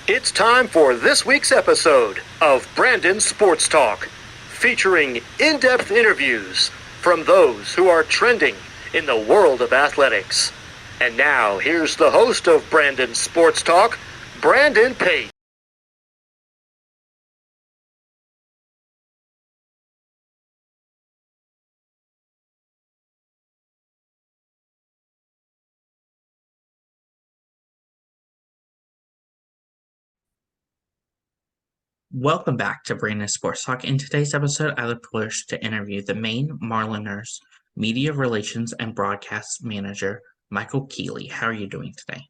It's time for this week's episode of Brandon Sports Talk, featuring in-depth interviews from those who are trending in the world of athletics. And now, here's the host of Brandon Sports Talk, Brandon Pate. Welcome back to Brandon Sports Talk. In today's episode, I look forward to interview the Maine Mariners Media Relations and Broadcast Manager, Michael Keeley. How are you doing today?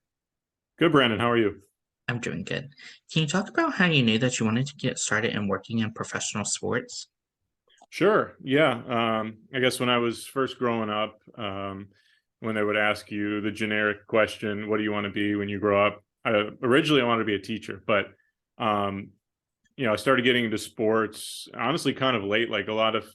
Good, Brandon. How are you? I'm doing good. Can you talk about how you knew that you wanted to get started in working in professional sports? Sure. Yeah. I guess when I was first growing up, when they would ask you the generic question, what do you want to be when you grow up? Originally, I wanted to be a teacher, but, I started getting into sports, honestly, kind of late. Like a lot of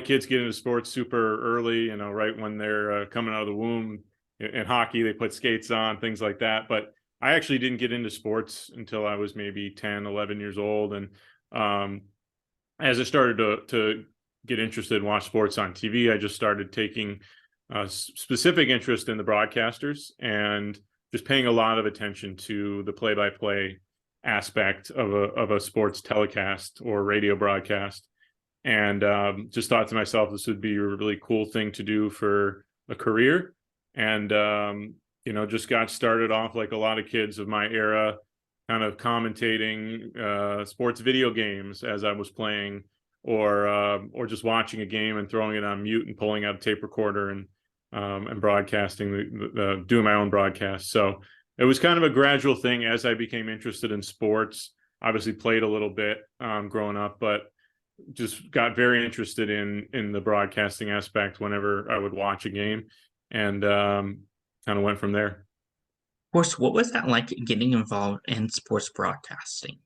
kids get into sports super early, right when they're coming out of the womb. In hockey, they put skates on, things like that. But I actually didn't get into sports until I was maybe 10, 11 years old. And, um, as I started to get interested and watch sports on TV, I just started taking specific interest in the broadcasters and just paying a lot of attention to the play-by-play aspect of a sports telecast or radio broadcast, and just thought to myself, this would be a really cool thing to do for a career. And just got started off like a lot of kids of my era, kind of commentating sports video games as I was playing, or just watching a game and throwing it on mute and pulling out a tape recorder and broadcasting, doing my own broadcast. So it was kind of a gradual thing as I became interested in sports. Obviously played a little bit growing up, but just got very interested in the broadcasting aspect whenever I would watch a game, and kind of went from there. Of course, what was that like getting involved in sports broadcasting?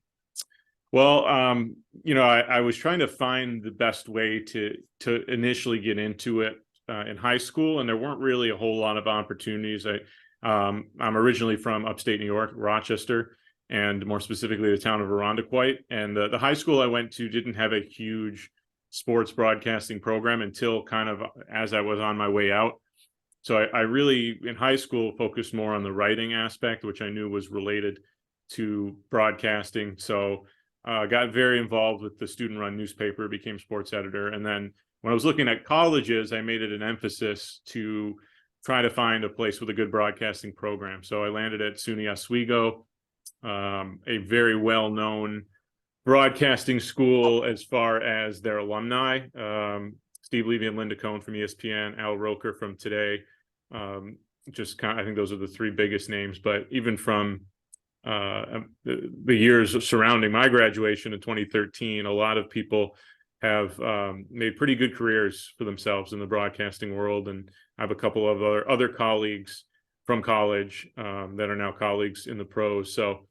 Well, I was trying to find the best way to initially get into it in high school, and there weren't really a whole lot of opportunities. I'm originally from upstate New York, Rochester, and more specifically the town of Arundequite. And the high school I went to didn't have a huge sports broadcasting program until kind of as I was on my way out. So I really, in high school, focused more on the writing aspect, which I knew was related to broadcasting. So got very involved with the student-run newspaper, became sports editor. And then when I was looking at colleges, I made it an emphasis to try to find a place with a good broadcasting program. So I landed at SUNY Oswego, a very well-known broadcasting school as far as their alumni. Steve Levy and Linda Cohn from ESPN, Al Roker from Today. I think those are the three biggest names. But even from the years surrounding my graduation in 2013, a lot of people have made pretty good careers for themselves in the broadcasting world. And I have a couple of other colleagues from college that are now colleagues in the pros. So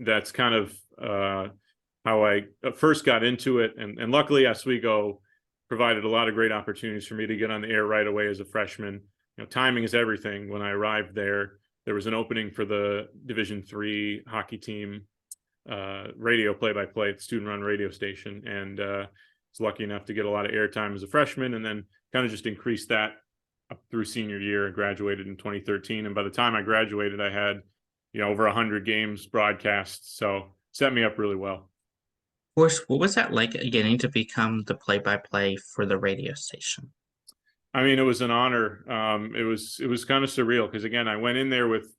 that's kind of how I first got into it. And luckily, Oswego provided a lot of great opportunities for me to get on the air right away as a freshman. Timing is everything. When I arrived there was an opening for the Division III hockey team radio play-by-play at the student-run radio station, and was lucky enough to get a lot of airtime as a freshman, and then kind of just increased that up through senior year. And graduated in 2013, and by the time I graduated, I had over 100 games broadcast, so set me up really well. Of course, what was that like getting to become the play-by-play for the radio station? I mean, it was an honor. It was kind of surreal because, again, I went in there with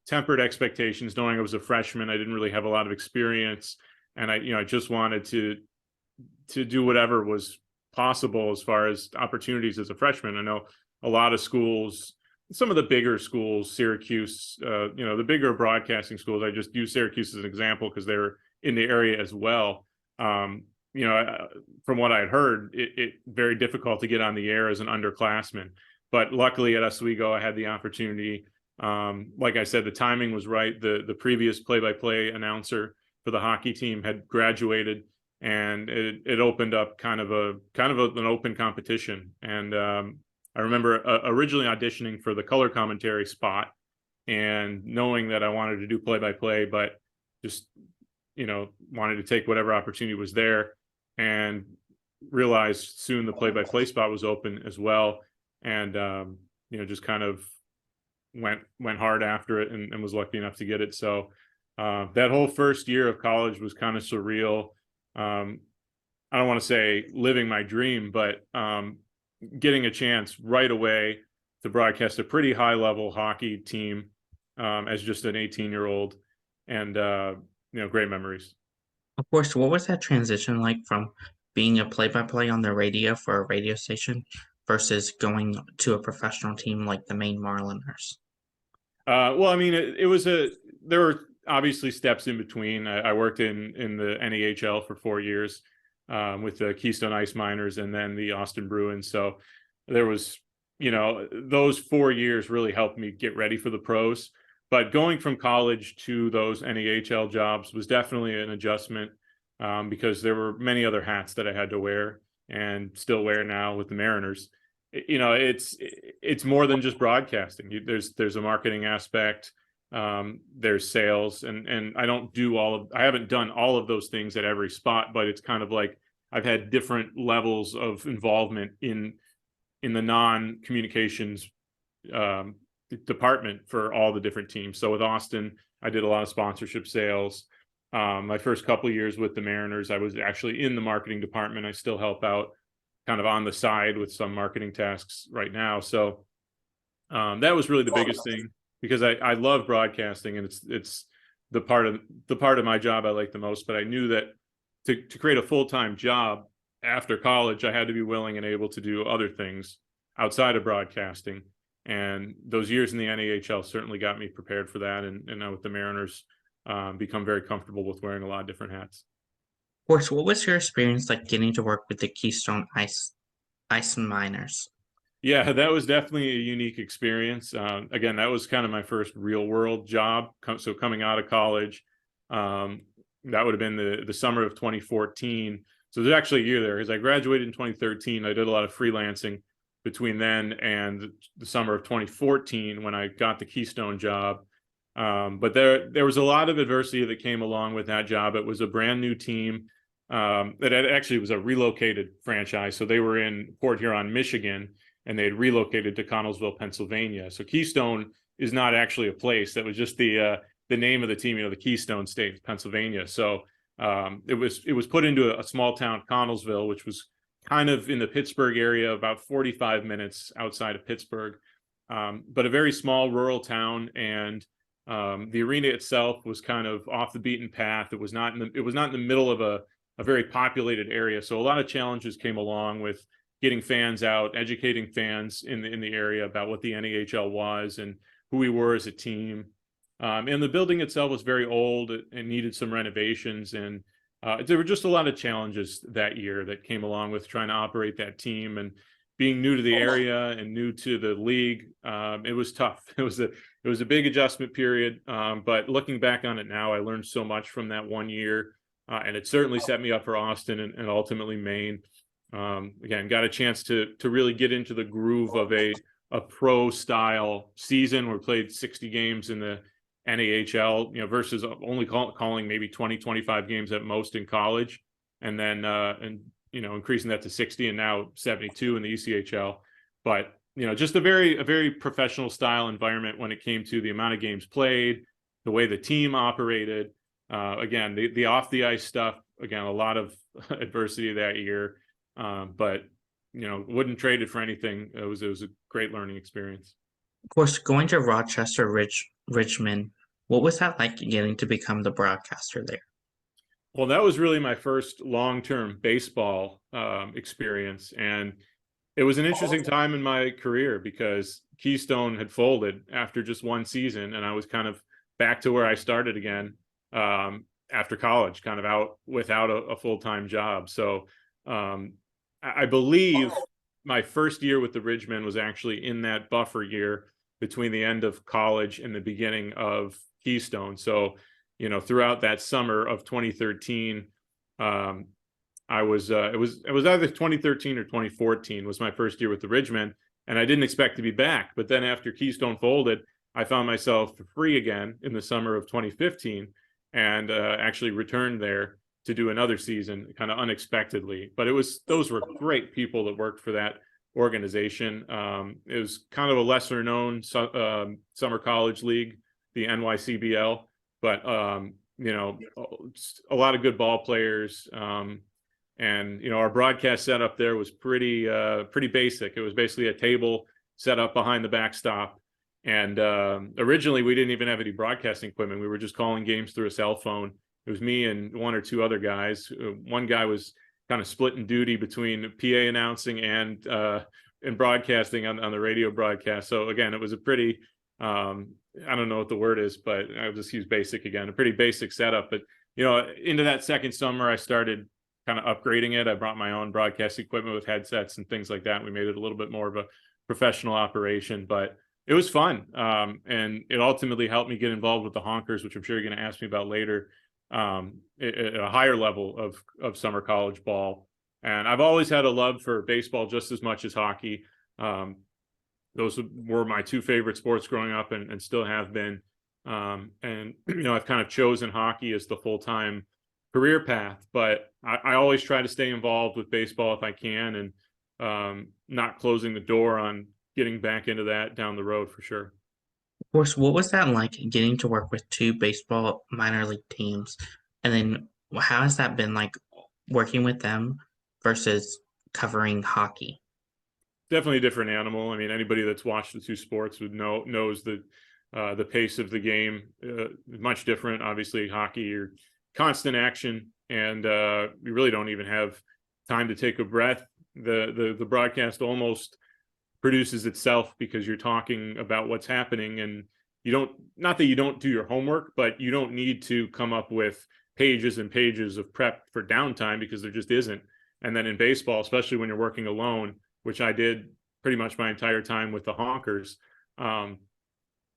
tempered expectations, knowing I was a freshman. I didn't really have a lot of experience, and I just wanted to do whatever was possible as far as opportunities as a freshman. I know a lot of schools, some of the bigger schools, Syracuse, the bigger broadcasting schools. I just use Syracuse as an example because they're in the area as well. From what I had heard, it very difficult to get on the air as an underclassman. But luckily at Oswego, I had the opportunity. Like I said, the timing was right. The previous play-by-play announcer for the hockey team had graduated, and it opened up kind of an open competition. And I remember originally auditioning for the color commentary spot, and knowing that I wanted to do play-by-play, but just, wanted to take whatever opportunity was there, and realized soon the play-by-play spot was open as well. And, just kind of went hard after it, and was lucky enough to get it. So that whole first year of college was kind of surreal. I don't want to say living my dream, but getting a chance right away to broadcast a pretty high level hockey team as just an 18-year-old, and great memories. Of course, what was that transition like from being a play-by-play on the radio for a radio station versus going to a professional team like the Maine Mariners? Well, I mean, there were obviously steps in between. I worked in the NEHL for 4 years with the Keystone Ice Miners and then the Austin Bruins. So there was, those 4 years really helped me get ready for the pros. But going from college to those NEHL jobs was definitely an adjustment because there were many other hats that I had to wear and still wear now with the Mariners. It's more than just broadcasting. There's a marketing aspect, there's sales, and I haven't done all of those things at every spot, but it's kind of like I've had different levels of involvement in the non-communications department for all the different teams. So with Austin, I did a lot of sponsorship sales. My first couple of years with the Mariners, I was actually in the marketing department. I still help out kind of on the side with some marketing tasks right now. So that was really the biggest thing, because I love broadcasting, and it's the part of my job I like the most. But I knew that to create a full-time job after college, I had to be willing and able to do other things outside of broadcasting. And those years in the NAHL certainly got me prepared for that. And now with the Mariners, become very comfortable with wearing a lot of different hats. Of course, what was your experience like getting to work with the Keystone Ice Miners? Yeah, that was definitely a unique experience. Again, that was kind of my first real world job. So coming out of college, that would have been the summer of 2014. So there's actually a year there, because I graduated in 2013. I did a lot of freelancing between then and the summer of 2014 when I got the Keystone job. But there was a lot of adversity that came along with that job. It was a brand new team. That actually was a relocated franchise. So they were in Port Huron, Michigan, and they had relocated to Connellsville, Pennsylvania. So Keystone is not actually a place. That was just the name of the team, the Keystone State, Pennsylvania. So it was put into a small town, Connellsville, which was kind of in the Pittsburgh area, about 45 minutes outside of Pittsburgh, but a very small rural town. And the arena itself was kind of off the beaten path. It was not in the middle of a very populated area. So a lot of challenges came along with getting fans out, educating fans in the area about what the NAHL was and who we were as a team. And the building itself was very old and needed some renovations. And there were just a lot of challenges that year that came along with trying to operate that team, and being new to the area and new to the league. It was tough. It was a big adjustment period. But looking back on it now, I learned so much from that 1 year. And it certainly set me up for Austin and ultimately Maine. Again, got a chance to really get into the groove of a pro style season. We played 60 games in the NAHL, versus only calling maybe 20, 25 games at most in college. And then, increasing that to 60 and now 72 in the ECHL. But, just a very professional style environment when it came to the amount of games played, the way the team operated. Again, the off the ice stuff, again, a lot of adversity that year. But, wouldn't trade it for anything. It was a great learning experience. Of course, going to Rochester, Richmond, what was that like getting to become the broadcaster there? Well, that was really my first long-term baseball experience. And it was an interesting time in my career because Keystone had folded after just one season. And I was kind of back to where I started again after college, kind of out without a full-time job. So I believe my first year with the Ridgemen was actually in that buffer year between the end of college and the beginning of Keystone. So, throughout that summer of 2013, it was either 2013 or 2014 was my first year with the Ridgemen, and I didn't expect to be back. But then after Keystone folded, I found myself free again in the summer of 2015 and actually returned there to do another season kind of unexpectedly. But those were great people that worked for that organization. It was kind of a lesser known summer college league, the NYCBL, but a lot of good ball players. And our broadcast setup there was pretty basic. It was basically a table set up behind the backstop. And originally we didn't even have any broadcasting equipment. We were just calling games through a cell phone. It was me and one or two other guys. One guy was kind of splitting duty between PA announcing and broadcasting on the radio broadcast. So again, it was a pretty, I don't know what the word is, but I'll just use basic again, a pretty basic setup. But, into that second summer, I started kind of upgrading it. I brought my own broadcast equipment with headsets and things like that. We made it a little bit more of a professional operation, but it was fun. And it ultimately helped me get involved with the Honkers, which I'm sure you're going to ask me about later, at a higher level of summer college ball. And I've always had a love for baseball just as much as hockey. Those were my two favorite sports growing up and still have been. And I've kind of chosen hockey as the full-time career path, but I always try to stay involved with baseball if I can, and not closing the door on getting back into that down the road for sure. Of course, what was that like getting to work with two baseball minor league teams? And then how has that been like working with them versus covering hockey? Definitely a different animal. I mean, anybody that's watched the two sports knows that the pace of the game is much different. Obviously, hockey, you're constant action, and you really don't even have time to take a breath. The broadcast almost produces itself because you're talking about what's happening, and not that you don't do your homework, but you don't need to come up with pages and pages of prep for downtime because there just isn't. And then in baseball, especially when you're working alone, which I did pretty much my entire time with the Honkers,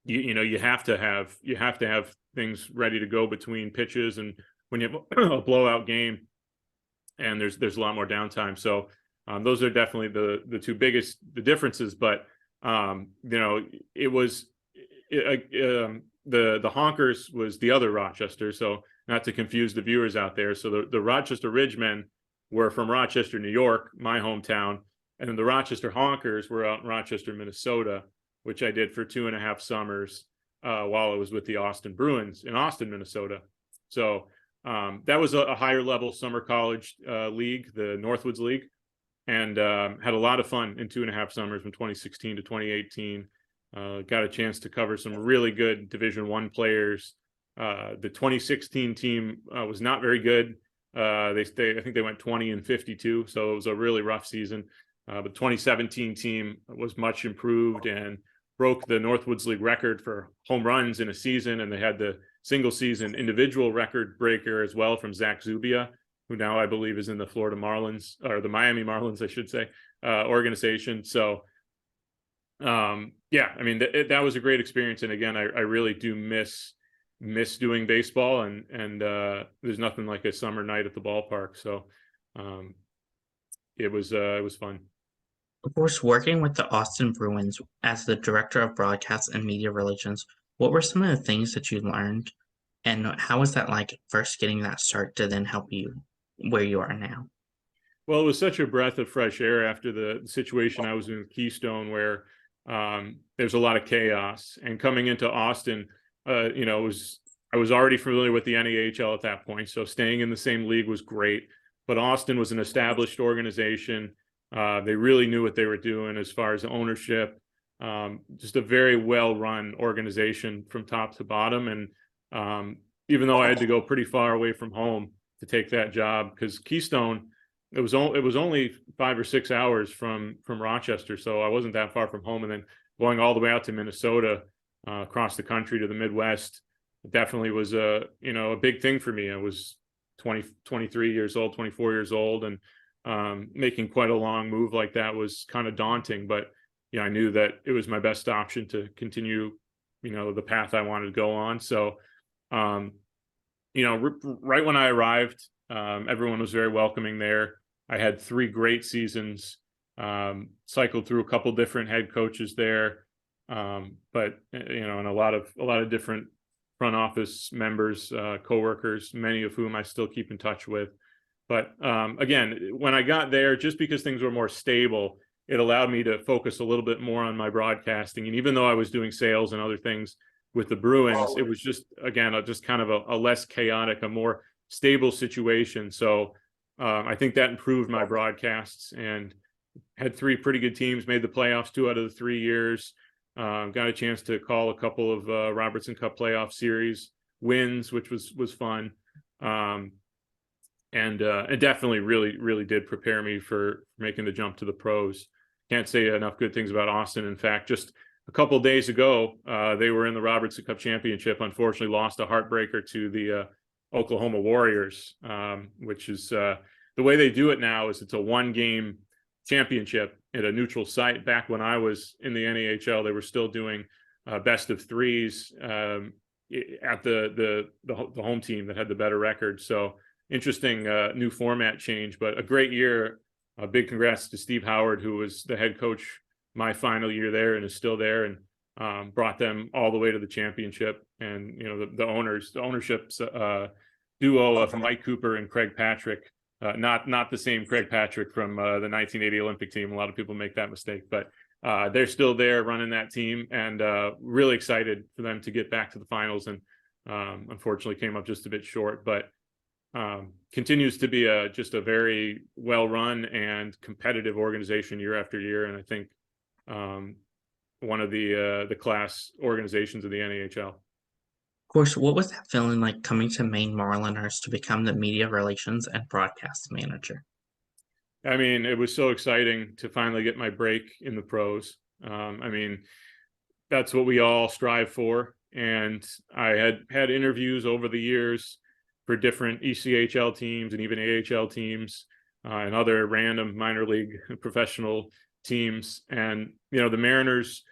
you have to have things ready to go between pitches, and when you have a blowout game, and there's a lot more downtime. So those are definitely the two biggest differences. But it was the Honkers was the other Rochester. So not to confuse the viewers out there. So the Rochester Ridgemen were from Rochester, New York, my hometown, and then the Rochester Honkers were out in Rochester, Minnesota, which I did for 2.5 summers while I was with the Austin Bruins in Austin, Minnesota. So that was a higher level summer college league, the Northwoods League, and had a lot of fun in 2.5 summers from 2016 to 2018. Got a chance to cover some really good Division I players. The 2016 team was not very good. I think they went 20-52, so it was a really rough season. But 2017 team was much improved and broke the Northwoods League record for home runs in a season, and they had the single season individual record breaker as well from Zach Zubia, who now I believe is in the Florida Marlins, or the Miami Marlins, I should say, organization. So, I mean, that was a great experience. And again, I really do miss doing baseball, and there's nothing like a summer night at the ballpark. So it was fun. Of course, working with the Austin Bruins as the director of broadcast and media relations, what were some of the things that you learned, and how was that like first getting that start to then help you where you are now? Well, it was such a breath of fresh air after the situation I was in Keystone, where there's a lot of chaos, and coming into Austin, I was already familiar with the NAHL at that point, so staying in the same league was great. But Austin was an established organization. They really knew what they were doing as far as ownership. Just a very well-run organization from top to bottom. And even though I had to go pretty far away from home to take that job, because Keystone, it was only 5 or 6 hours from Rochester, so I wasn't that far from home. And then going all the way out to Minnesota, across the country to the Midwest, definitely was a big thing for me. I was 23 years old, 24 years old, and making quite a long move like that was kind of daunting, but I knew that it was my best option to continue, the path I wanted to go on. So, right when I arrived, everyone was very welcoming there. I had 3 great seasons, cycled through a couple different head coaches there. But and a lot of different front office members, coworkers, many of whom I still keep in touch with. But again, when I got there, just because things were more stable, it allowed me to focus a little bit more on my broadcasting. And even though I was doing sales and other things with the Bruins, it was just, again, just kind of a less chaotic, a more stable situation. So I think that improved my broadcasts, and had 3 pretty good teams, made the playoffs 2 out of the 3 years. Got a chance to call a couple of Robertson Cup playoff series wins, which was fun. And it definitely really did prepare me for making the jump to the pros. Can't say enough good things about Austin. In fact, just a couple of days ago, they were in the Robertson Cup championship. Unfortunately, lost a heartbreaker to the Oklahoma Warriors, which is the way they do it now. Is it's a 1-game championship at a neutral site. Back when I was in the NAHL, they were still doing best of 3s at the home team that had the better record. So interesting new format change, but a great year. A big congrats to Steve Howard, who was the head coach my final year there and is still there, and brought them all the way to the championship. And the ownership's duo of Mike Cooper and Craig Patrick, not the same Craig Patrick from the 1980 Olympic team. A lot of people make that mistake, but they're still there running that team, and really excited for them to get back to the finals. And unfortunately came up just a bit short, but continues to be just a very well-run and competitive organization year after year. And I think one of the class organizations of the NAHL. Of course, what was that feeling like coming to Maine Mariners to become the media relations and broadcast manager? I mean, it was so exciting to finally get my break in the pros. I mean, that's what we all strive for. And I had interviews over the years for different ECHL teams and even AHL teams and other random minor league professional teams. And, the Mariners,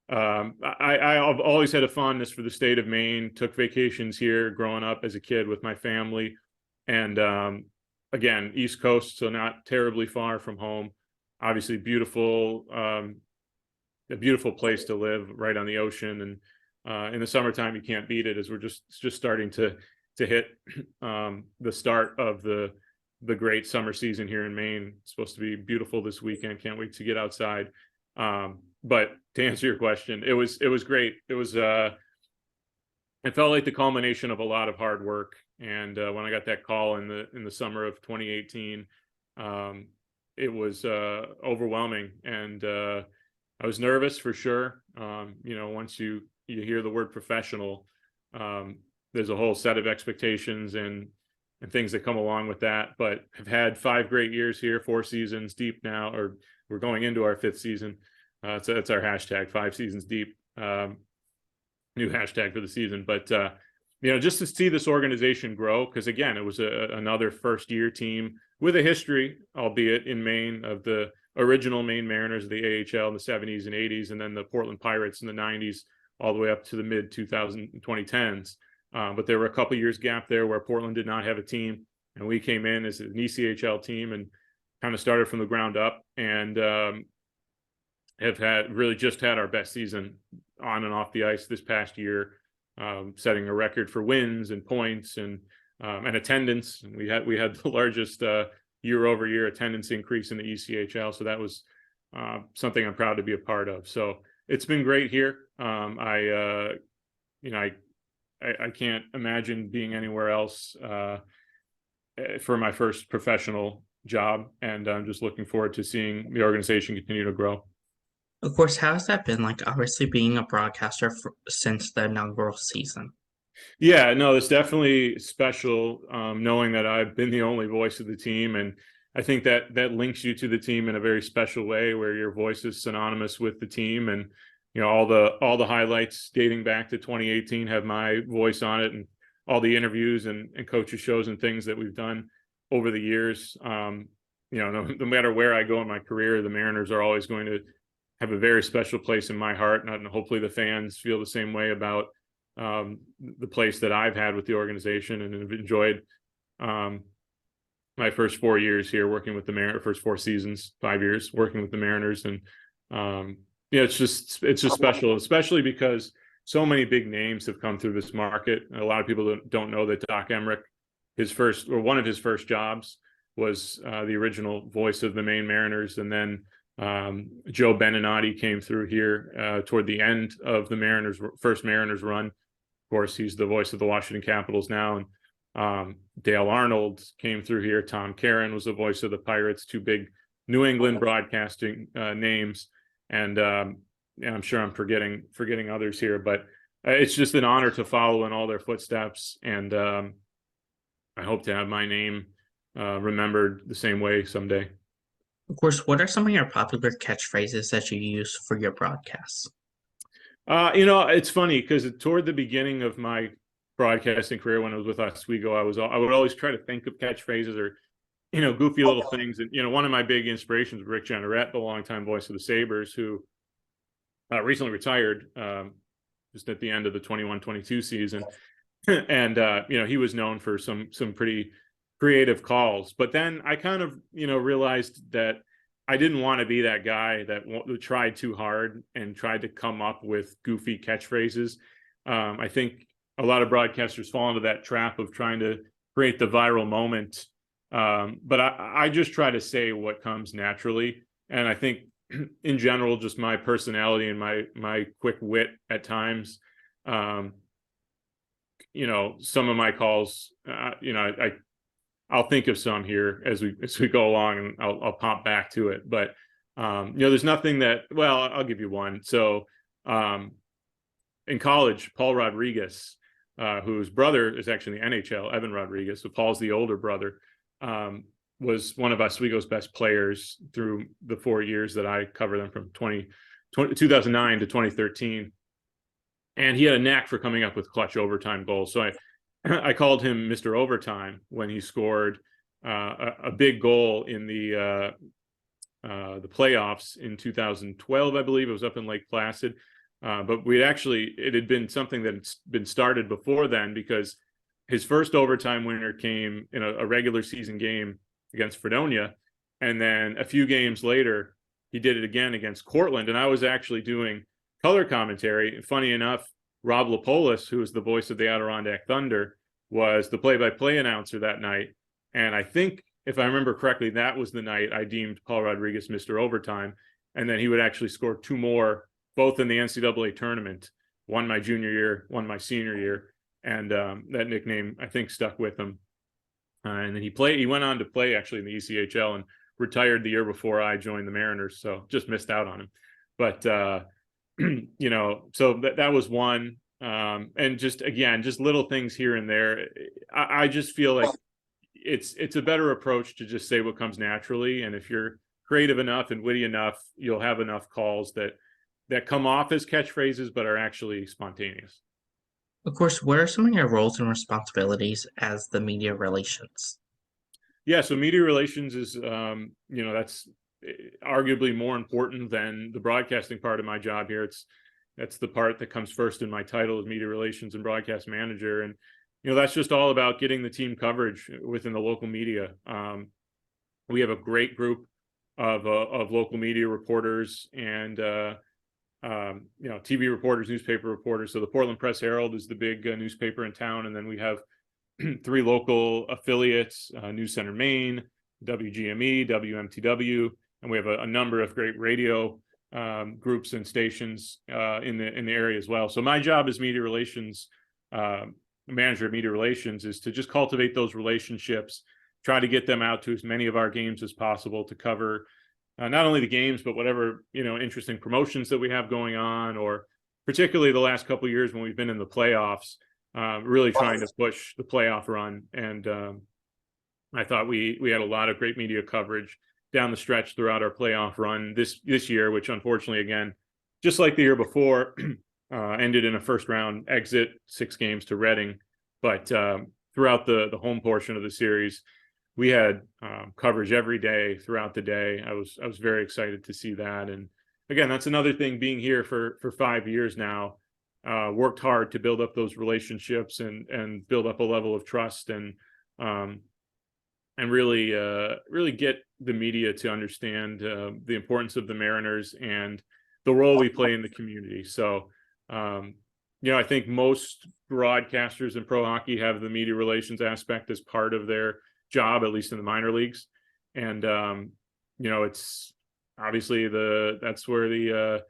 I've always had a fondness for the state of Maine, took vacations here growing up as a kid with my family. And again, East Coast, so not terribly far from home. Obviously beautiful, a beautiful place to live right on the ocean. And in the summertime, you can't beat it, as we're just starting to hit the start of the great summer season here in Maine. It's supposed to be beautiful this weekend. Can't wait to get outside. But to answer your question, it was great. It was it felt like the culmination of a lot of hard work. And when I got that call in the summer of 2018, it was overwhelming, and I was nervous for sure. Once you hear the word professional, there's a whole set of expectations and things that come along with that. But have had 5 great years here, 4 seasons deep now, or we're going into our 5th season. So that's our hashtag, 5 seasons deep, new hashtag for the season. But just to see this organization grow, because again, it was another first-year team with a history, albeit in Maine, of the original Maine Mariners of the AHL in the 70s and 80s, and then the Portland Pirates in the 90s, all the way up to the mid-2010s. But there were a couple years gap there where Portland did not have a team, and we came in as an ECHL team and kind of started from the ground up, and have really just had our best season on and off the ice this past year, setting a record for wins and points and attendance. And we had the largest year-over-year attendance increase in the ECHL, so that was something I'm proud to be a part of. So it's been great here. I can't imagine being anywhere else for my first professional job, and I'm just looking forward to seeing the organization continue to grow. Of course, how has that been like, obviously being a broadcaster since the inaugural season? Yeah, no, it's definitely special, knowing that I've been the only voice of the team, and I think that links you to the team in a very special way, where your voice is synonymous with the team. And all the highlights dating back to 2018 have my voice on it, and all the interviews and coaches shows and things that we've done over the years. No matter where I go in my career, the Mariners are always going to have a very special place in my heart, and hopefully the fans feel the same way about the place that I've had with the organization, and have enjoyed my first 4 years here working with the Mariners, first 4 seasons, 5 years working with the Mariners. And Yeah, it's just special, especially because so many big names have come through this market. A lot of people don't know that Doc Emmerich, one of his first jobs was the original voice of the Maine Mariners, and then Joe Beninati came through here toward the end of the first Mariners run. Of course, he's the voice of the Washington Capitals now, and Dale Arnold came through here. Tom Caron was the voice of the Pirates, two big New England broadcasting names. And I'm sure I'm forgetting others here, but it's just an honor to follow in all their footsteps, and I hope to have my name remembered the same way someday. Of course, what are some of your popular catchphrases that you use for your broadcasts? It's funny because toward the beginning of my broadcasting career, when I was with Oswego, I would always try to think of catchphrases or goofy little things. And one of my big inspirations was Rick Jeanneret, the longtime voice of the Sabres, who recently retired just at the end of the 21-22 season. And he was known for some pretty creative calls. But then I kind of realized that I didn't want to be that guy that tried too hard and tried to come up with goofy catchphrases. I think a lot of broadcasters fall into that trap of trying to create the viral moment. But I just try to say what comes naturally. And I think in general, just my personality and my quick wit at times, some of my calls, I'll think of some here as we go along, and I'll pop back to it. But there's nothing I'll give you one. So in college, Paul Rodriguez, whose brother is actually in the NHL, Evan Rodriguez, so Paul's the older brother, was one of Oswego's best players through the 4 years that I covered them, from 2009 to 2013. And he had a knack for coming up with clutch overtime goals. So I called him Mr. Overtime when he scored a big goal in the playoffs in 2012, I believe. It was up in Lake Placid. But it had been something that had been started before then, because his first overtime winner came in a regular season game against Fredonia. And then a few games later, he did it again against Cortland. And I was actually doing color commentary. And funny enough, Rob Lapolis, who was the voice of the Adirondack Thunder, was the play-by-play announcer that night. And I think, if I remember correctly, that was the night I deemed Paul Rodriguez Mr. Overtime. And then he would actually score two more, both in the NCAA tournament, one my junior year, one my senior year. And that nickname, I think, stuck with him. And then he went on to play actually in the ECHL and retired the year before I joined the Mariners. So just missed out on him. But, so that was one. And just little things here and there. I just feel like it's a better approach to just say what comes naturally. And if you're creative enough and witty enough, you'll have enough calls that come off as catchphrases, but are actually spontaneous. Of course, what are some of your roles and responsibilities as the media relations? Yeah, so media relations is, that's arguably more important than the broadcasting part of my job here. That's the part that comes first in my title as media relations and broadcast manager. And, that's just all about getting the team coverage within the local media. We have a great group of local media reporters and, TV reporters, newspaper reporters. So the Portland Press Herald is the big newspaper in town. And then we have three local affiliates, News Center Maine, WGME, WMTW, and we have a number of great radio groups and stations in the area as well. So my job as media relations, manager of media relations, is to just cultivate those relationships, try to get them out to as many of our games as possible to cover not only the games, but whatever, interesting promotions that we have going on, or particularly the last couple of years when we've been in the playoffs, really trying to push the playoff run. And I thought we had a lot of great media coverage down the stretch throughout our playoff run this year, which unfortunately, again, just like the year before, ended in a first round exit, 6 games to Reading. But throughout the home portion of the series, we had coverage every day throughout the day. I was very excited to see that. And again, that's another thing, being here for 5 years now, worked hard to build up those relationships and build up a level of trust and really get the media to understand the importance of the Mariners and the role we play in the community. So, I think most broadcasters in pro hockey have the media relations aspect as part of their job, at least in the minor leagues. And, it's obviously that's where the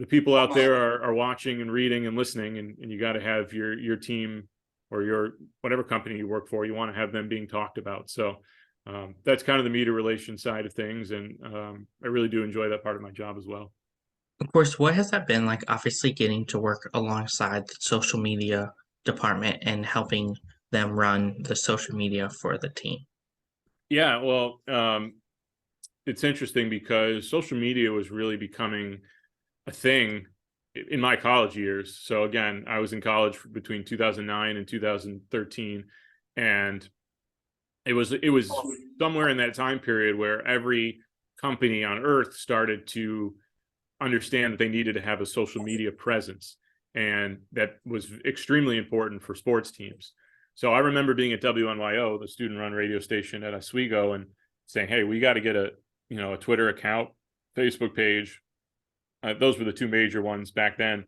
people out there are watching and reading and listening, and you got to have your team or your whatever company you work for, you want to have them being talked about. So that's kind of the media relations side of things. And I really do enjoy that part of my job as well. Of course, what has that been like, obviously getting to work alongside the social media department and helping them run the social media for the team? Yeah, well, it's interesting because social media was really becoming a thing in my college years. So again, I was in college between 2009 and 2013, and it was somewhere in that time period where every company on earth started to understand that they needed to have a social media presence, and that was extremely important for sports teams. So I remember being at WNYO, the student-run radio station at Oswego, and saying, "Hey, we got to get a Twitter account, Facebook page." Those were the two major ones back then,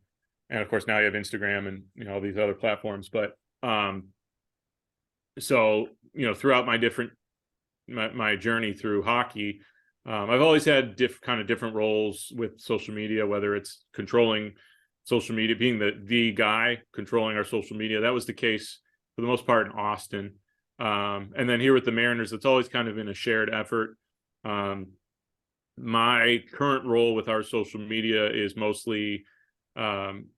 and of course now you have Instagram and all these other platforms. But so throughout my journey through hockey, I've always had different roles with social media, whether it's controlling social media, being the guy controlling our social media. That was the case for the most part in Austin. And then here with the Mariners, it's always kind of in a shared effort. My current role with our social media is mostly on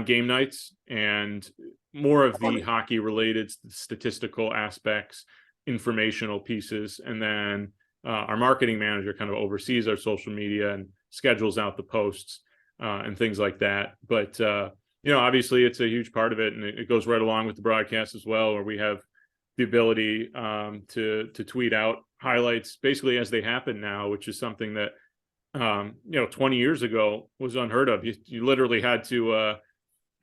game nights and more of the hockey related statistical aspects, informational pieces. And then our marketing manager kind of oversees our social media and schedules out the posts and things like that. But, obviously it's a huge part of it, and it goes right along with the broadcast as well, where we have the ability to tweet out highlights basically as they happen now, which is something that 20 years ago was unheard of. You literally had to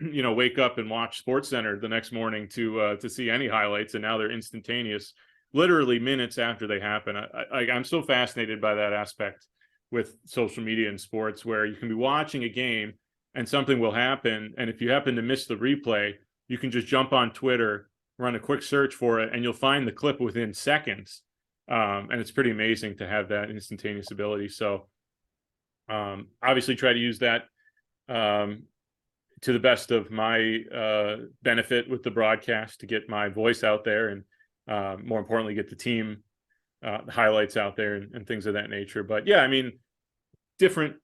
wake up and watch SportsCenter the next morning to see any highlights, and now they're instantaneous, literally minutes after they happen. I'm so fascinated by that aspect with social media and sports, where you can be watching a game and something will happen, and if you happen to miss the replay, you can just jump on Twitter, run a quick search for it, and you'll find the clip within seconds. And it's pretty amazing to have that instantaneous ability. So obviously try to use that to the best of my benefit with the broadcast to get my voice out there, and more importantly, get the team highlights out there and things of that nature. But yeah, I mean, different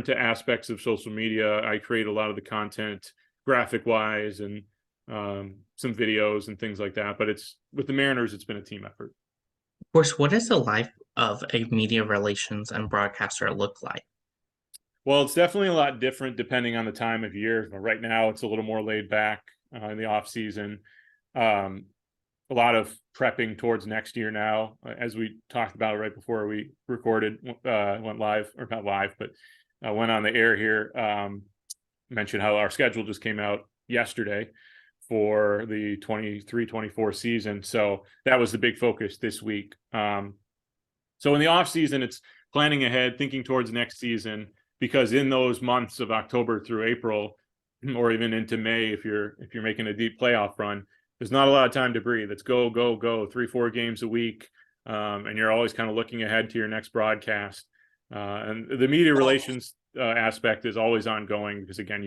aspects of social media. I create a lot of the content graphic wise and some videos and things like that. But it's with the Mariners, it's been a team effort. Of course, what does the life of a media relations and broadcaster look like? Well, it's definitely a lot different depending on the time of year. Right now, it's a little more laid back in the off season. A lot of prepping towards next year now, as we talked about right before we recorded, went live, or not live, but went on the air here. Mentioned how our schedule just came out yesterday for the 23-24 season. So that was the big focus this week. So in the off season, it's planning ahead, thinking towards next season, because in those months of October through April, or even into May, if you're making a deep playoff run, there's not a lot of time to breathe. It's go, 3-4 games a week. And you're always kind of looking ahead to your next broadcast. And the media relations aspect is always ongoing, because again,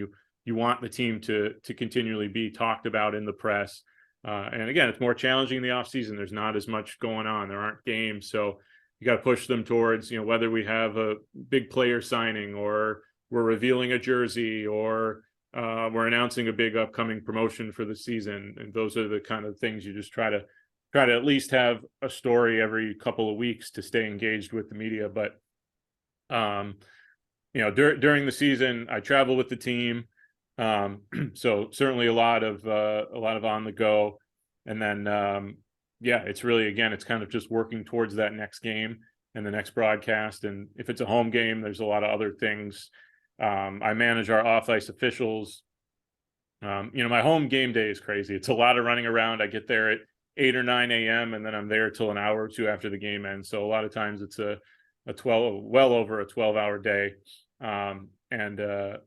you want the team to continually be talked about in the press. And again, it's more challenging in the off season. There's not as much going on. There aren't games. So you got to push them towards, whether we have a big player signing, or we're revealing a jersey, or we're announcing a big upcoming promotion for the season. And those are the kind of things you just try to at least have a story every couple of weeks to stay engaged with the media. But, during the season, I travel with the team. So certainly a lot of on the go. And then, it's really, again, it's kind of just working towards that next game and the next broadcast. And if it's a home game, there's a lot of other things. I manage our off-ice officials. My home game day is crazy. It's a lot of running around. I get there at 8 or 9 a.m. and then I'm there till an hour or two after the game ends. So a lot of times it's well over a 12-hour day. But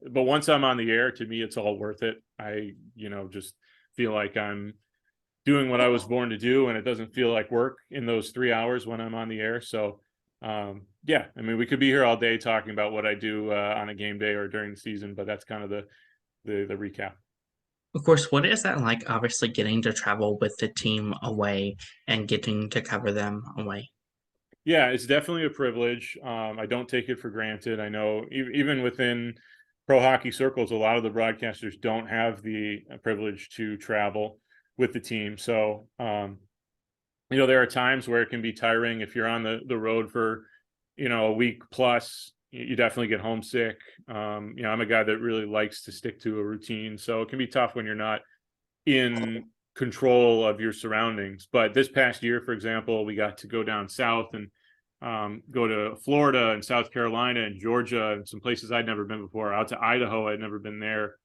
once I'm on the air, to me, it's all worth it. I, just feel like I'm doing what I was born to do, and it doesn't feel like work in those 3 hours when I'm on the air. So, yeah, I mean, we could be here all day talking about what I do on a game day or during the season, but that's kind of the recap. Of course, what is that like, obviously getting to travel with the team away and getting to cover them away? Yeah, it's definitely a privilege. I don't take it for granted. I know even within pro hockey circles, a lot of the broadcasters don't have the privilege to travel with the team. So, there are times where it can be tiring if you're on the road for, a week plus. You definitely get homesick. I'm a guy that really likes to stick to a routine, so it can be tough when you're not in control of your surroundings. But this past year, for example, we got to go down south and go to Florida and South Carolina and Georgia and some places I'd never been before, out to Idaho. I'd never been there.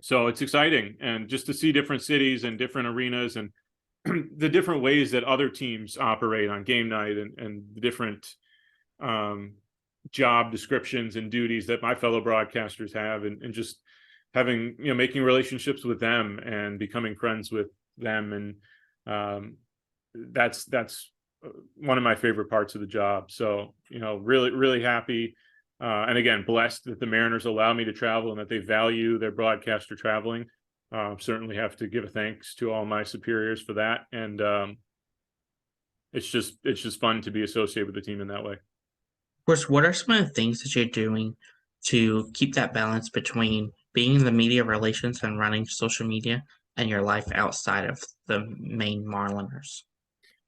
So it's exciting, and just to see different cities and different arenas and the different ways that other teams operate on game night, and the different job descriptions and duties that my fellow broadcasters have, and just having, making relationships with them and becoming friends with them. And that's one of my favorite parts of the job. So, really, really happy. And again, blessed that the Mariners allow me to travel and that they value their broadcaster traveling. Certainly have to give a thanks to all my superiors for that. And it's just fun to be associated with the team in that way. Of course, what are some of the things that you're doing to keep that balance between being in the media relations and running social media and your life outside of the Maine Marliners?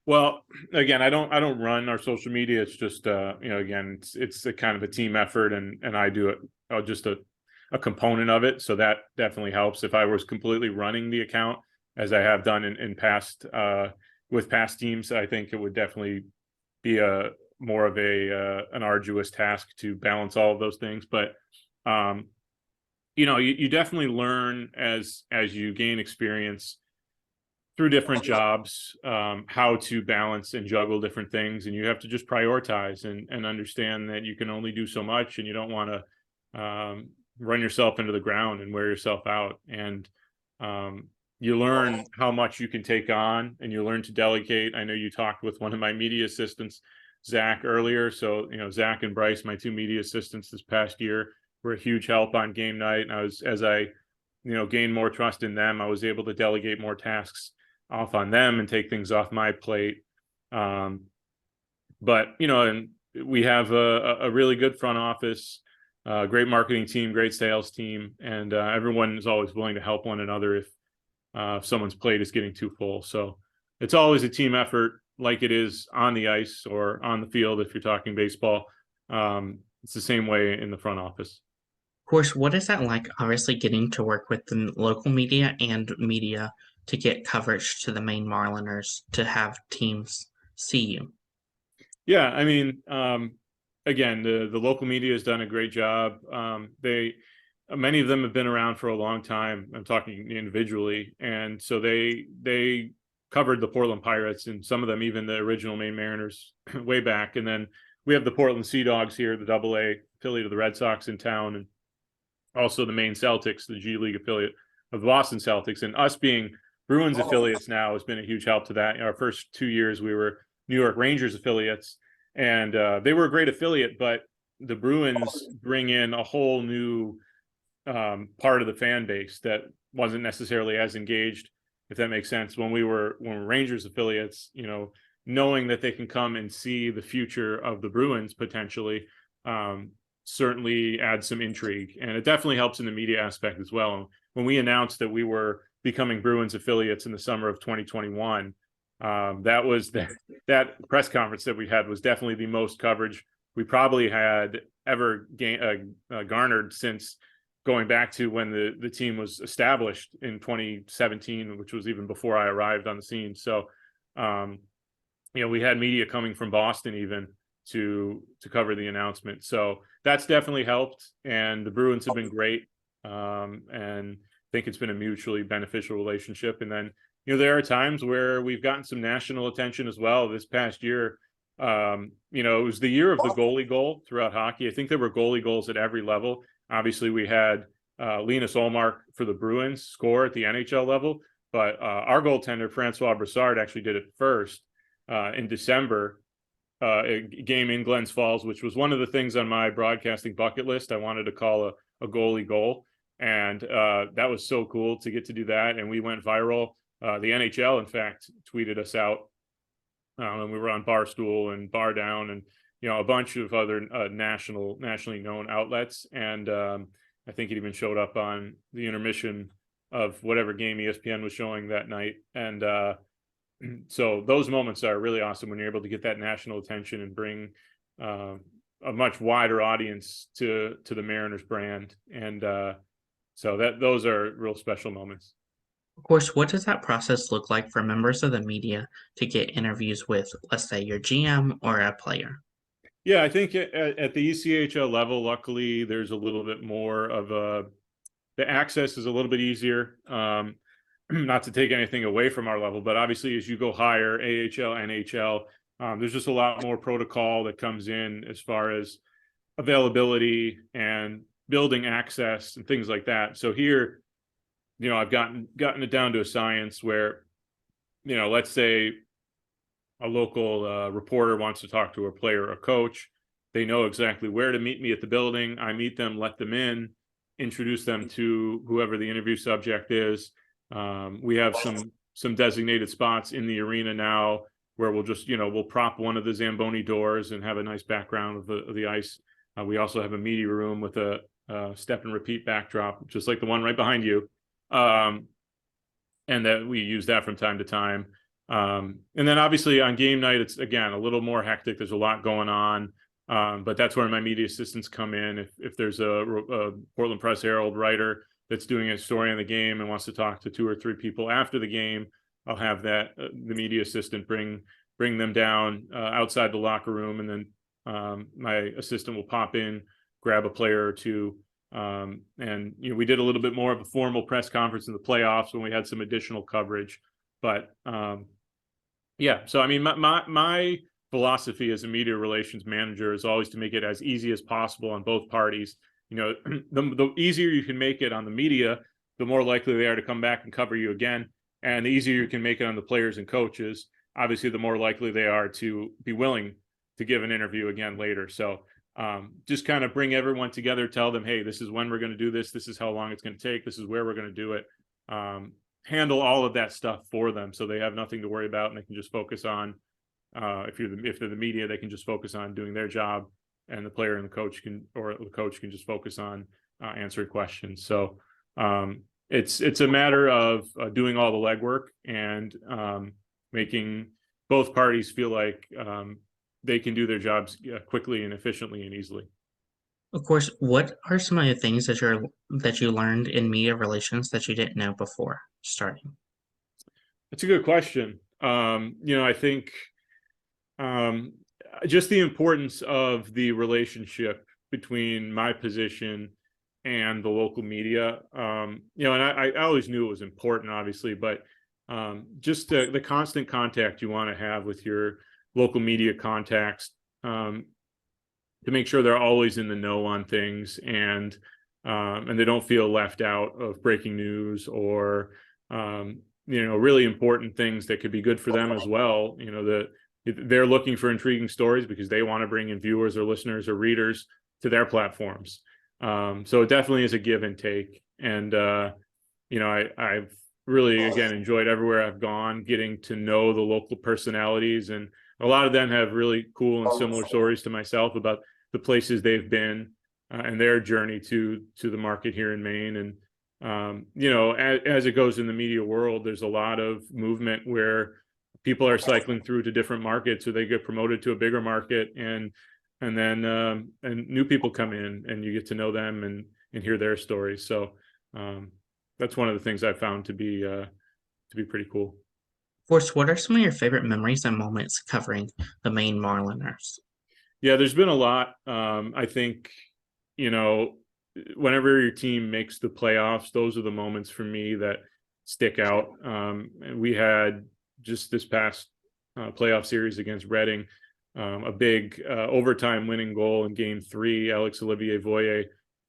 Well, again, I don't run our social media. It's just again, it's a kind of a team effort, and I do it just a component of it. So that definitely helps. If I was completely running the account, as I have done in past with past teams, I think it would definitely be a more of an arduous task to balance all of those things. But you definitely learn as you gain experience through different jobs, how to balance and juggle different things. And you have to just prioritize and understand that you can only do so much, and you don't want to run yourself into the ground and wear yourself out. And you learn how much you can take on, and you learn to delegate. I know you talked with one of my media assistants, Zach, earlier. So, Zach and Bryce, my two media assistants this past year, were a huge help on game night. And as I gained more trust in them, I was able to delegate more tasks off on them and take things off my plate. But and we have a really good front office, great marketing team, great sales team, and everyone is always willing to help one another if someone's plate is getting too full. So it's always a team effort, like it is on the ice or on the field if you're talking baseball. It's the same way in the front office. Of course, what is that like, obviously getting to work with the local media and media to get coverage to the Maine Marliners, to have teams see you? Yeah, I mean, again, the local media has done a great job. Many of them have been around for a long time. I'm talking individually, and so they covered the Portland Pirates, and some of them even the original Maine Mariners way back. And then we have the Portland Sea Dogs here, the AA affiliate of the Red Sox in town, and also the Maine Celtics, the G League affiliate of the Boston Celtics. And us being Bruins affiliates now has been a huge help to that. Our first 2 years, we were New York Rangers affiliates, and they were a great affiliate, but the Bruins bring in a whole new part of the fan base that wasn't necessarily as engaged, if that makes sense. When we're Rangers affiliates, knowing that they can come and see the future of the Bruins potentially, certainly adds some intrigue, and it definitely helps in the media aspect as well. When we announced that we were becoming Bruins affiliates in the summer of 2021, that was that press conference that we had was definitely the most coverage we probably had ever garnered since going back to when the team was established in 2017, which was even before I arrived on the scene. So, we had media coming from Boston even to cover the announcement. So that's definitely helped, and the Bruins have been great. And I think it's been a mutually beneficial relationship. And then, there are times where we've gotten some national attention as well. This past year, It was the year of the goalie goal throughout hockey. I think there were goalie goals at every level. Obviously, we had Linus Ullmark for the Bruins score at the NHL level, but our goaltender, Francois Brassard, actually did it first in December, a game in Glens Falls, which was one of the things on my broadcasting bucket list. I wanted to call a goalie goal, and that was so cool to get to do that. And we went viral. The NHL, in fact, tweeted us out, and we were on Barstool and Bar Down and a bunch of other nationally known outlets. And I think it even showed up on the intermission of whatever game ESPN was showing that night. And so those moments are really awesome when you're able to get that national attention and bring a much wider audience to the Mariners brand. And so those are real special moments. Of course, what does that process look like for members of the media to get interviews with, let's say, your GM or a player? Yeah, I think at the ECHL level, luckily, there's a little bit more of the access is a little bit easier. Not to take anything away from our level, but obviously as you go higher, AHL, NHL, there's just a lot more protocol that comes in as far as availability and building access and things like that. So here, I've gotten it down to a science where, let's say a local reporter wants to talk to a player or a coach. They know exactly where to meet me at the building. I meet them, let them in, introduce them to whoever the interview subject is. We have some designated spots in the arena now where we'll just, we'll prop one of the Zamboni doors and have a nice background of the ice. We also have a media room with a step and repeat backdrop, just like the one right behind you. And that we use that from time to time. And then obviously on game night, it's again a little more hectic. There's a lot going on. But that's where my media assistants come in. If there's a Portland Press Herald writer that's doing a story on the game and wants to talk to 2 or 3 people after the game, I'll have the media assistant bring them down outside the locker room, and then my assistant will pop in, grab a player or two, and we did a little bit more of a formal press conference in the playoffs when we had some additional coverage. But yeah, so I mean, my philosophy as a media relations manager is always to make it as easy as possible on both parties. The easier you can make it on the media, the more likely they are to come back and cover you again. And the easier you can make it on the players and coaches, obviously, the more likely they are to be willing to give an interview again later. So just kind of bring everyone together, tell them, hey, this is when we're going to do this. This is how long it's going to take. This is where we're going to do it. Handle all of that stuff for them so they have nothing to worry about, and they can just focus on, if they're the media, they can just focus on doing their job, and the player and the coach can just focus on answering questions. So it's a matter of doing all the legwork and making both parties feel like they can do their jobs quickly and efficiently and easily. Of course, what are some of the things that you learned in media relations that you didn't know before starting? That's a good question. I think just the importance of the relationship between my position and the local media. And I always knew it was important, obviously, but just the constant contact you want to have with your local media contacts, to make sure they're always in the know on things, and they don't feel left out of breaking news or really important things that could be good for them as well. They're looking for intriguing stories because they want to bring in viewers or listeners or readers to their platforms. So it definitely is a give and take. And I've really, again, enjoyed everywhere I've gone, getting to know the local personalities, and a lot of them have really cool and similar stories to myself about the places they've been and their journey to the market here in Maine. And as it goes in the media world, there's a lot of movement where people are cycling through to different markets, or they get promoted to a bigger market, and then new people come in, and you get to know them and hear their stories. So that's one of the things I found to be pretty cool. Of course, what are some of your favorite memories and moments covering the Maine Mariners? Yeah, there's been a lot. I think, whenever your team makes the playoffs, those are the moments for me that stick out. And we had just this past playoff series against Reading, a big overtime winning goal in Game 3, Alex Olivier Voyer.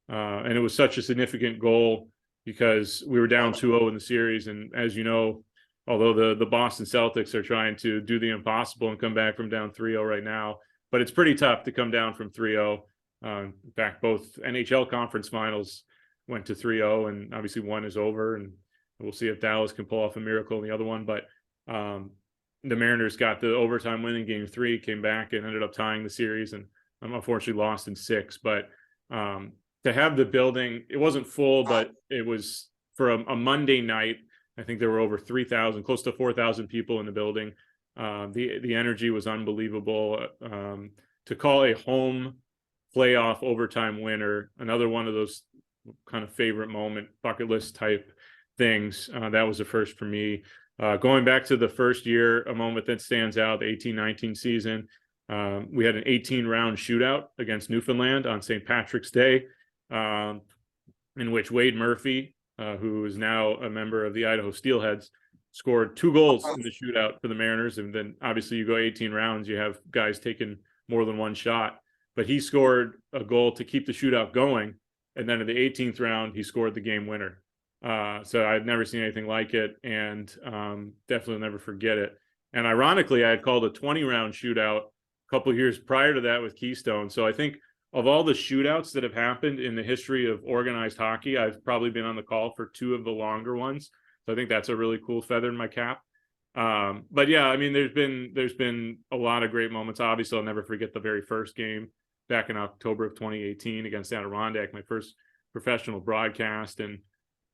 And it was such a significant goal because we were down 2-0 in the series. And as you know, although the Boston Celtics are trying to do the impossible and come back from down 3-0 right now, but it's pretty tough to come down from 3-0. In fact, both NHL conference finals went to 3-0, and obviously one is over, and we'll see if Dallas can pull off a miracle in the other one. But the Mariners got the overtime win in Game 3, came back and ended up tying the series, and unfortunately lost in 6. But to have the building, it wasn't full, but it was for a Monday night. I think there were over 3,000, close to 4,000 people in the building. The energy was unbelievable. To call a home playoff overtime winner, another one of those kind of favorite moment, bucket list type things. That was a first for me. Going back to the first year, a moment that stands out, the 18-19 season, we had an 18-round shootout against Newfoundland on St. Patrick's Day, in which Wade Murphy, who is now a member of the Idaho Steelheads, scored 2 goals in the shootout for the Mariners. And then obviously you go 18 rounds, you have guys taking more than one shot. But he scored a goal to keep the shootout going. And then in the 18th round, he scored the game winner. So I've never seen anything like it, and definitely never forget it. And ironically, I had called a 20-round shootout a couple of years prior to that with Keystone. So I think of all the shootouts that have happened in the history of organized hockey, I've probably been on the call for 2 of the longer ones. So I think that's a really cool feather in my cap. But yeah, I mean, there's been a lot of great moments. Obviously, I'll never forget the very first game back in October of 2018 against Adirondack, my first professional broadcast, and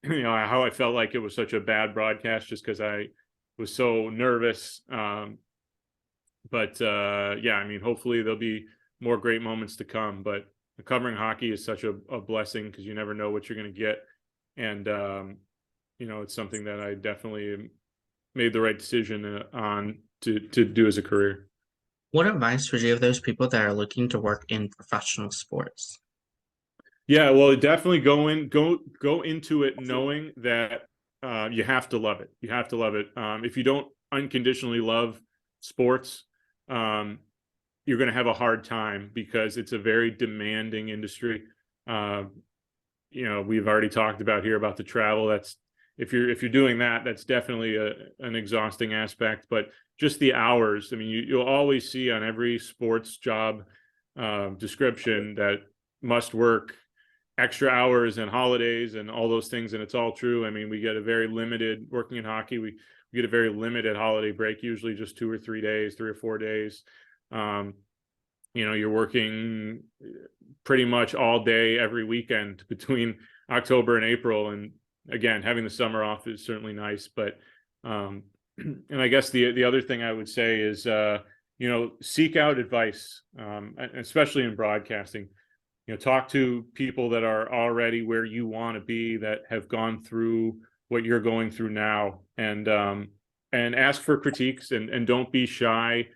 how I felt like it was such a bad broadcast just because I was so nervous. But yeah, I mean, hopefully there'll be more great moments to come. But covering hockey is such a blessing because you never know what you're going to get, and it's something that I definitely made the right decision on to do as a career. What advice would you give those people that are looking to work in professional sports? Yeah, well, definitely go into it knowing that you have to love it. You have to love it. If you don't unconditionally love sports, you're going to have a hard time because it's a very demanding industry. We've already talked about here about the travel. That's if you're doing that, that's definitely an exhausting aspect. But just the hours. I mean, you'll always see on every sports job description that must work extra hours and holidays and all those things, and it's all true. I mean, we get a very limited working in hockey. We get a very limited holiday break, usually just 2 or 3 days, 3 or 4 days. You're working pretty much all day every weekend between October and April, and again, having the summer off is certainly nice. But and I guess the other thing I would say is seek out advice, especially in broadcasting. Talk to people that are already where you want to be, that have gone through what you're going through now, and ask for critiques, and don't be shy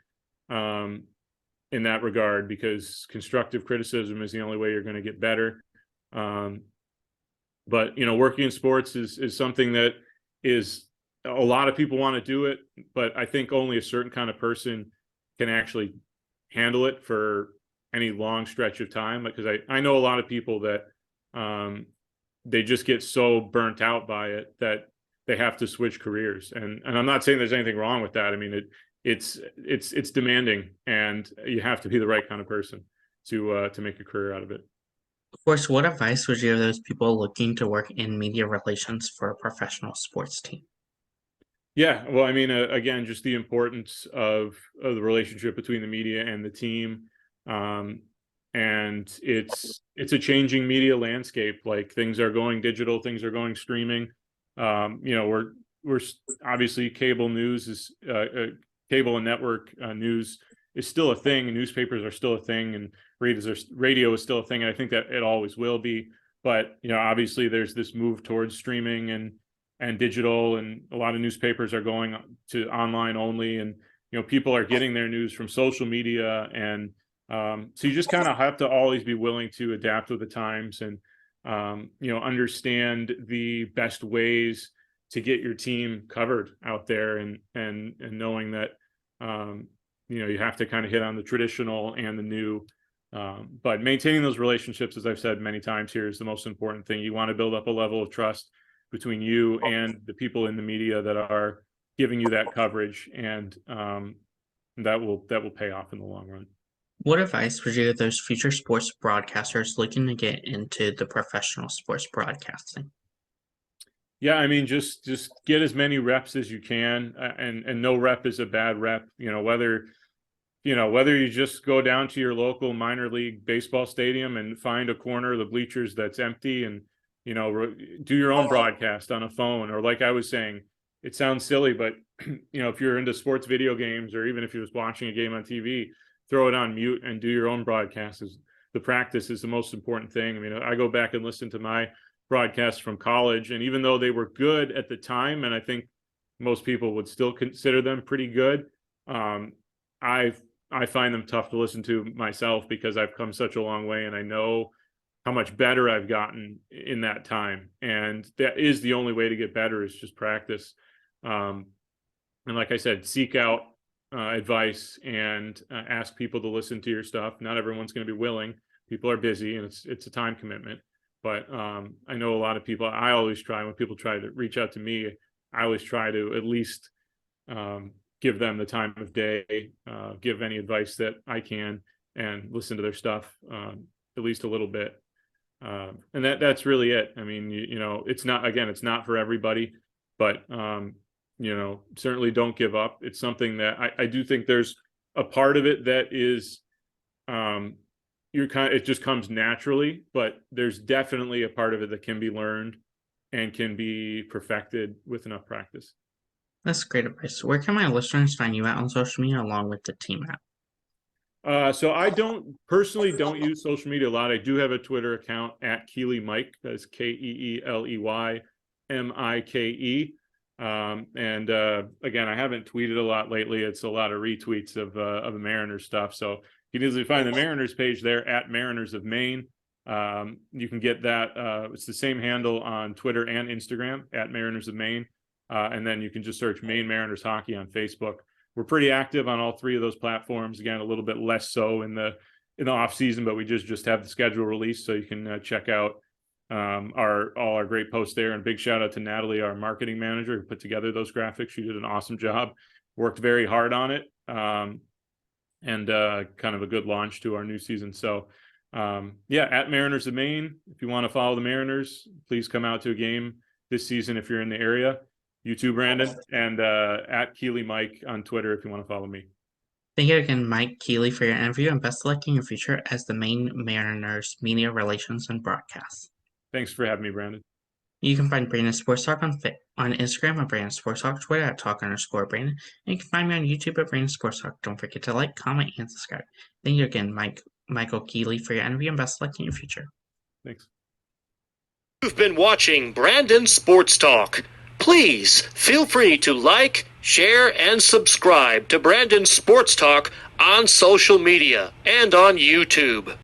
in that regard, because constructive criticism is the only way you're going to get better. But working in sports is something that is, a lot of people want to do it, but I think only a certain kind of person can actually handle it for any long stretch of time, because I know a lot of people that they just get so burnt out by it that they have to switch careers, and I'm not saying there's anything wrong with that. I mean, it's demanding, and you have to be the right kind of person to make a career out of it. Of course, what advice would you give those people looking to work in media relations for a professional sports team? Yeah, well, I mean, again, just the importance of the relationship between the media and the team. And it's a changing media landscape. Like, things are going digital, things are going streaming. We're obviously cable news is cable and network news is still a thing, and newspapers are still a thing, and radio is still a thing, and I think that it always will be. But obviously there's this move towards streaming and digital, and a lot of newspapers are going to online only, and people are getting their news from social media, and so you just kind of have to always be willing to adapt with the times, and understand the best ways to get your team covered out there, and knowing that you have to kind of hit on the traditional and the new. But maintaining those relationships, as I've said many times here, is the most important thing. You want to build up a level of trust between you and the people in the media that are giving you that coverage, and that will pay off in the long run. What advice would you give those future sports broadcasters looking to get into the professional sports broadcasting? Yeah, I mean, just get as many reps as you can, and no rep is a bad rep. Whether you just go down to your local minor league baseball stadium and find a corner of the bleachers that's empty, and do your own broadcast on a phone, or like I was saying, it sounds silly, but if you're into sports video games, or even if you're just watching a game on TV, throw it on mute and do your own broadcast. The practice is the most important thing. I mean, I go back and listen to my broadcasts from college, and even though they were good at the time, and I think most people would still consider them pretty good, I find them tough to listen to myself, because I've come such a long way, and I know how much better I've gotten in that time. And that is the only way to get better, is just practice. And like I said, seek out advice, and ask people to listen to your stuff. Not everyone's going to be willing. People are busy, and it's a time commitment. But I know a lot of people, I always try, when people try to reach out to me, I always try to at least give them the time of day, give any advice that I can, and listen to their stuff at least a little bit. And that's really it. I mean, it's not for everybody, but certainly don't give up. It's something that I do think there's a part of it that is it just comes naturally, but there's definitely a part of it that can be learned and can be perfected with enough practice. That's great advice. Where can my listeners find you at on social media, along with the team app? So I don't use social media a lot. I do have a Twitter account at Keeley Mike. That's KeeleyMike. And again, I haven't tweeted a lot lately. It's a lot of retweets of the Mariners stuff. So you can easily find the Mariners page there at Mariners of Maine. You can get that. It's the same handle on Twitter and Instagram at Mariners of Maine. And then you can just search Maine Mariners Hockey on Facebook. We're pretty active on all three of those platforms. Again, a little bit less so in the off season, but we just have the schedule released, so you can check out all our great posts there. And big shout out to Natalie, our marketing manager, who put together those graphics. She did an awesome job, worked very hard on it, and kind of a good launch to our new season. So at Mariners of Maine, if you want to follow the Mariners, please come out to a game this season if you're in the area. You too, Brandon, and at Keeley Mike on Twitter if you want to follow me. Thank you again, Mike Keeley, for your interview, and best of luck in your future as the Maine Mariners Media Relations and Broadcast. Thanks for having me, Brandon. You can find Brandon Sports Talk on Instagram at Brandon Sports Talk, Twitter at Talk_Brandon, and you can find me on YouTube at Brandon Sports Talk. Don't forget to like, comment, and subscribe. Thank you again, Michael Keeley, for your interview, and best of luck in your future. Thanks. You've been watching Brandon Sports Talk. Please feel free to like, share, and subscribe to Brandon Sports Talk on social media and on YouTube.